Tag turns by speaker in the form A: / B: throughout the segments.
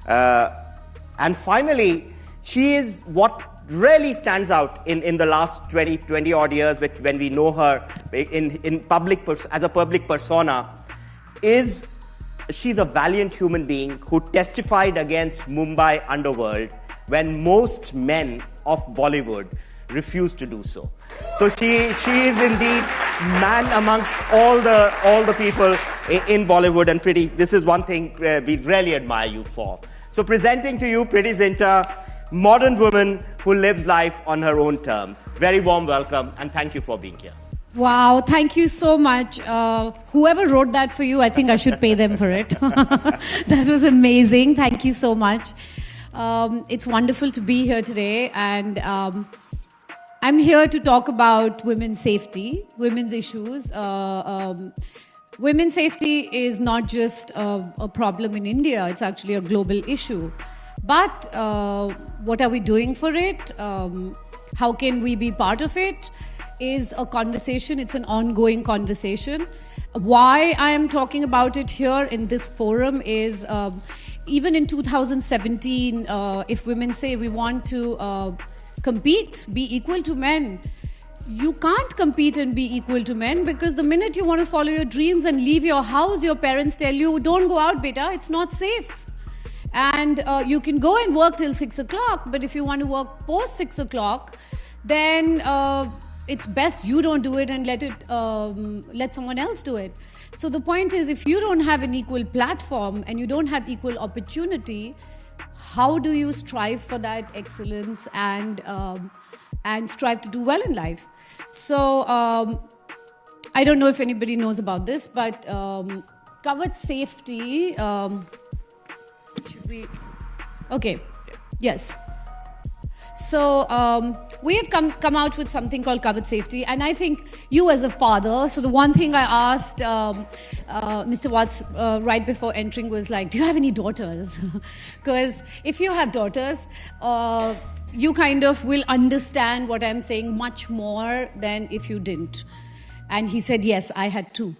A: And finally, she is what really stands out in the last 20 odd years when we know her in public as a public persona, is she's a valiant human being who testified against Mumbai underworld when most men of Bollywood refused to do so. So she is indeed man amongst all the people in Bollywood, and Preity, this is one thing we really admire you for. So presenting to you Preity Zinta, modern woman who lives life on her own terms. Very warm welcome, and thank you for being here.
B: Wow, thank you so much. Whoever wrote that for you, I think I should pay them for it. That was amazing. Thank you so much. It's wonderful to be here today, and I'm here to talk about women's safety, women's issues. Women's safety is not just a problem in India, it's actually a global issue. But what are we doing for it? How can we be part of it? Is a conversation, it's an ongoing conversation. Why I am talking about it here in this forum is even in 2017, if women say we want to compete, be equal to men, you can't compete and be equal to men, because the minute you want to follow your dreams and leave your house, your parents tell you, don't go out, beta, it's not safe. And you can go and work till 6 o'clock, but if you want to work post 6 o'clock, then it's best you don't do it and let someone else do it. So the point is, if you don't have an equal platform and you don't have equal opportunity, how do you strive for that excellence and strive to do well in life? So I don't know if anybody knows about this, but Kavach Safety, should we? Okay, yes. So we have come out with something called Kavach Safety, and I think you as a father, so the one thing I asked Mr. Watts right before entering was like, do you have any daughters? Because if you have daughters, you kind of will understand what I'm saying much more than if you didn't. And he said, yes, I have two.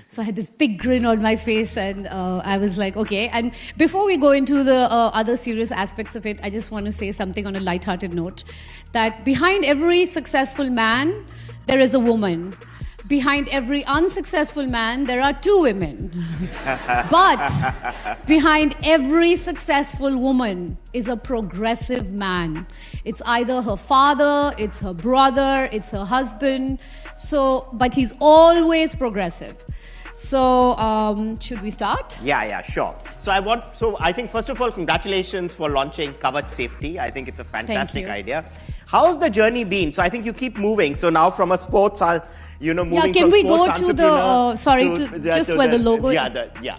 B: So I had this big grin on my face, and I was like, okay. And before we go into the other serious aspects of it, I just want to say something on a lighthearted note, that behind every successful man, there is a woman. Behind every unsuccessful man, there are two women. But behind every successful woman is a progressive man. It's either her father, it's her brother, it's her husband. So, but he's always progressive. So, should we start?
A: Yeah, sure. So I think first of all, congratulations for launching Kavach Safety. I think it's a fantastic idea. How's the journey been? So I think you keep moving. So now from a sports, moving
B: yeah, can
A: from
B: we
A: sports
B: go to the, just where the logo is?
A: Yeah.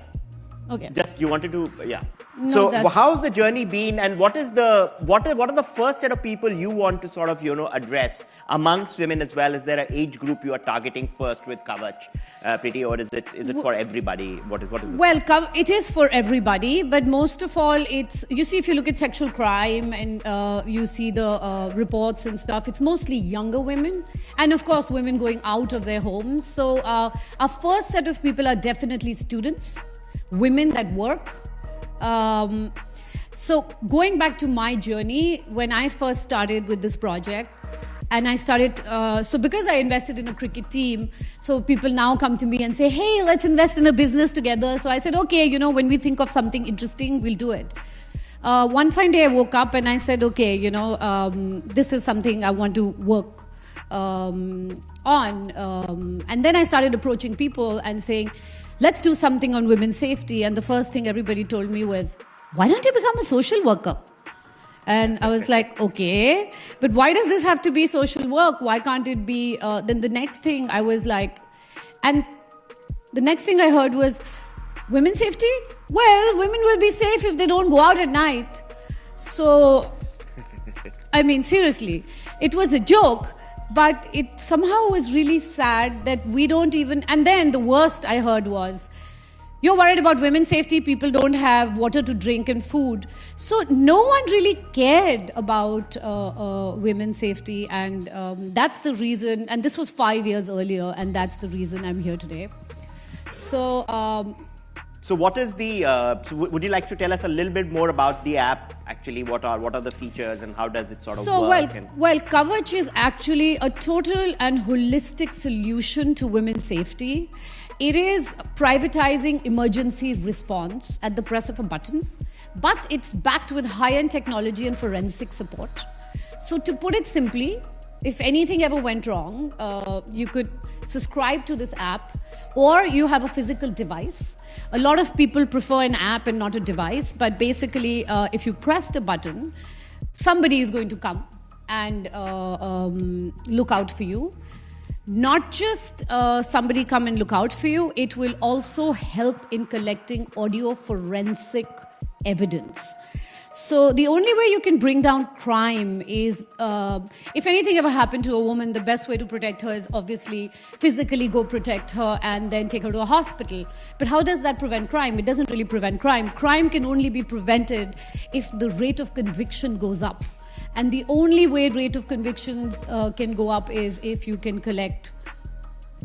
B: Okay.
A: Just, you wanted to, yeah.
B: No,
A: so how's the journey been, and what are the first set of people you want to sort of, address amongst women as well? Is there an age group you are targeting first with Kavach, Preity, or is it for everybody? What is it?
B: Well, it is for everybody, but most of all, it's, you see, if you look at sexual crime and you see the reports and stuff, it's mostly younger women, and of course, women going out of their homes. So our first set of people are definitely students, women that work. So going back to my journey, when I first started with this project, and I started, so because I invested in a cricket team, so people now come to me and say, hey, let's invest in a business together. So I said, okay, when we think of something interesting, we'll do it. One fine day I woke up and I said, okay, this is something I want to work on. And then I started approaching people and saying, let's do something on women's safety. And the first thing everybody told me was, why don't you become a social worker? And I was like, okay, but why does this have to be social work? Why can't it be? Then the next thing I was like, and the next thing I heard was, women's safety? Well, women will be safe if they don't go out at night. So, I mean, seriously, it was a joke. But it somehow was really sad that we don't even, and then the worst I heard was, you're worried about women's safety, people don't have water to drink and food. So no one really cared about women's safety, and that's the reason, and this was 5 years earlier, and that's the reason I'm here today. So
A: So what is the, would you like to tell us a little bit more about the app? Actually, what are the features and how does it sort of work?
B: Well, Kavach is actually a total and holistic solution to women's safety. It is privatizing emergency response at the press of a button, but it's backed with high-end technology and forensic support. So to put it simply, if anything ever went wrong, you could subscribe to this app, or you have a physical device. A lot of people prefer an app and not a device, but basically, if you press the button, somebody is going to come and look out for you. Not just somebody come and look out for you, it will also help in collecting audio forensic evidence. So the only way you can bring down crime is, if anything ever happened to a woman, the best way to protect her is obviously physically go protect her and then take her to a hospital. But how does that prevent crime? It doesn't really prevent crime. Crime can only be prevented if the rate of conviction goes up. And the only way rate of convictions can go up is if you can collect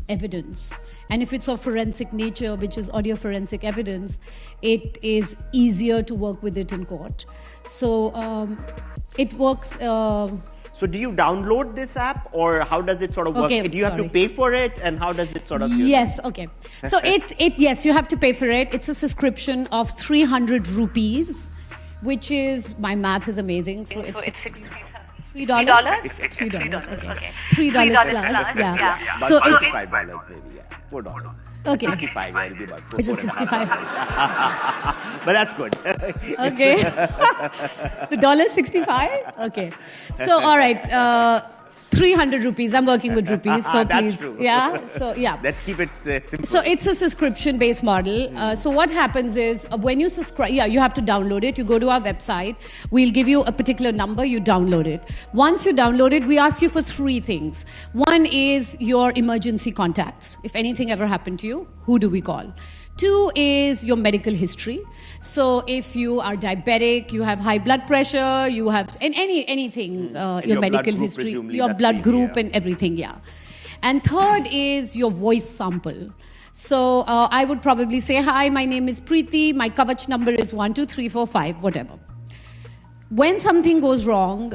B: evidence. And if it's of forensic nature, which is audio forensic evidence, it is easier to work with it in court. So it works.
A: So do you download this app, or how does it sort of work?
B: Okay,
A: Do you have to pay for it, and how does it sort of?
B: Yes, okay. So yes, you have to pay for it. It's a subscription of 300 rupees, which is, my math is amazing. So it's $3. $3? Okay. $3 plus, yeah.
A: So it's $5 maybe, yeah. $4.
B: Okay.
A: 65, yeah, it'll be about
B: Is it 65?
A: But that's good.
B: Okay. The $65? Okay. So, all right. 300 rupees. I'm working with rupees, so
A: that's
B: please.
A: true.
B: Yeah. So yeah.
A: Let's keep it simple.
B: So it's a subscription-based model. So what happens is when you subscribe, you have to download it. You go to our website. We'll give you a particular number. You download it. Once you download it, we ask you for 3 things. One is your emergency contacts. If anything ever happened to you, who do we call? 2 is your medical history. So if you are diabetic, you have high blood pressure, you have anything, your medical history, your blood group and everything, yeah. And 3rd is your voice sample. So I would probably say, hi, my name is Preity, my Kavach number is 12345, whatever. When something goes wrong,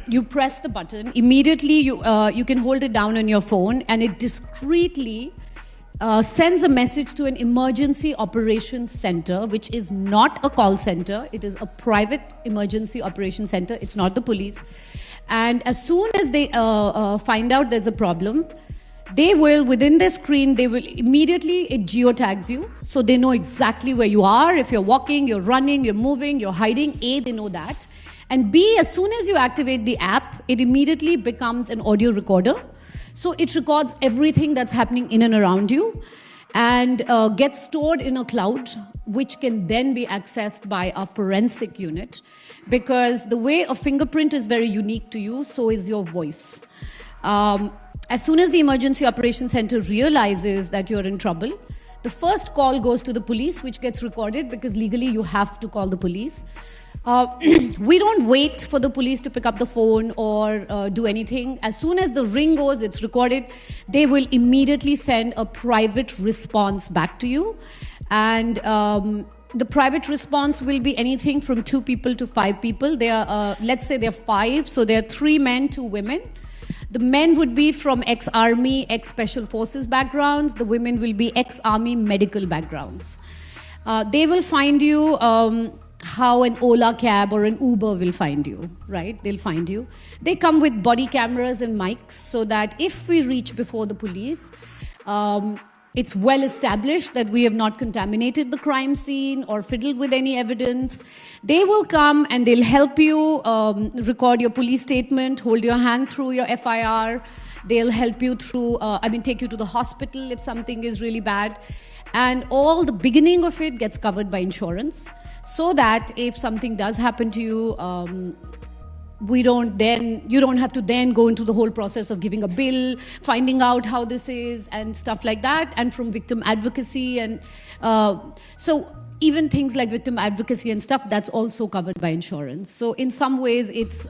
B: you press the button, immediately you can hold it down on your phone and it discreetly sends a message to an emergency operations center, which is not a call center. It is a private emergency operations center. It's not the police. And as soon as they find out there's a problem, they will, within their screen, they will immediately, it geotags you. So they know exactly where you are. If you're walking, you're running, you're moving, you're hiding, A, they know that. And B, as soon as you activate the app, it immediately becomes an audio recorder. So it records everything that's happening in and around you and gets stored in a cloud, which can then be accessed by a forensic unit. Because the way a fingerprint is very unique to you, so is your voice. As soon as the Emergency Operations Center realizes that you're in trouble, the first call goes to the police, which gets recorded because legally you have to call the police. We don't wait for the police to pick up the phone or do anything. As soon as the ring goes, it's recorded. They will immediately send a private response back to you. And the private response will be anything from 2 people to 5 people. They are, let's say they're 5, so there are 3 men, 2 women. The men would be from ex-army, ex-special forces backgrounds. The women will be ex-army medical backgrounds. They will find you how an Ola cab or an Uber will find you, right? They'll find you. They come with body cameras and mics so that if we reach before the police, it's well established that we have not contaminated the crime scene or fiddled with any evidence. They will come and they'll help you record your police statement, hold your hand through your FIR. They'll help you through, take you to the hospital if something is really bad. And all the beginning of it gets covered by insurance, so that if something does happen to you, you don't have to then go into the whole process of giving a bill, finding out how this is and stuff like that, and from victim advocacy. And so even things like victim advocacy and stuff, that's also covered by insurance. So in some ways, it's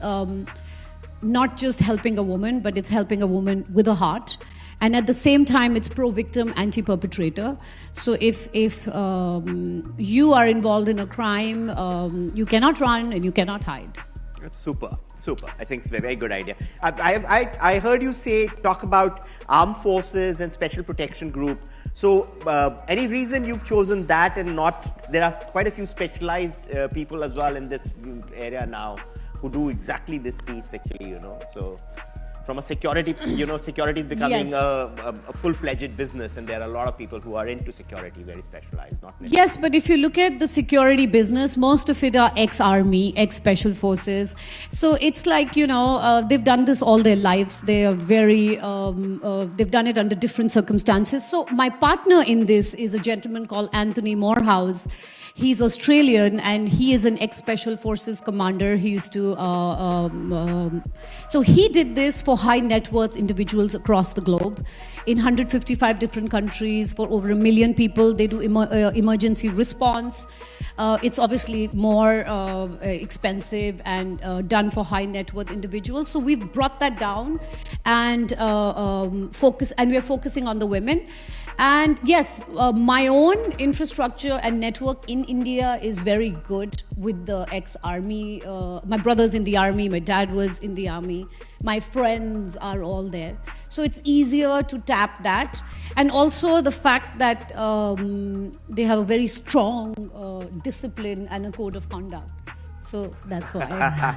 B: not just helping a woman, but it's helping a woman with a heart. And at the same time, it's pro-victim, anti-perpetrator. So if you are involved in a crime, you cannot run and you cannot hide.
A: That's super. I think it's a very good idea. I heard you talk about armed forces and special protection group. So any reason you've chosen that and not, there are quite a few specialized people as well in this area now who do exactly this piece actually, you know. So from a security, you know, security is becoming
B: Yes.
A: a full-fledged business, and there are a lot of people who are into security, very specialized, not necessarily.
B: Yes, but if you look at the security business, most of it are ex-army, ex-special forces. So it's like, you know, they've done this all their lives. They are very, they've done it under different circumstances. So my partner in this is a gentleman called Anthony Morehouse. He's Australian and he is an ex-special forces commander. He used to, so he did this for high net worth individuals across the globe in 155 different countries for over 1 million people. They do emergency response. It's obviously more expensive and done for high net worth individuals. So we've brought that down and we're focusing on the women. And yes, my own infrastructure and network in India is very good with the ex-army. My brother's in the army, my dad was in the army, my friends are all there. So it's easier to tap that. And also the fact that they have a very strong discipline and a code of conduct. So that's why.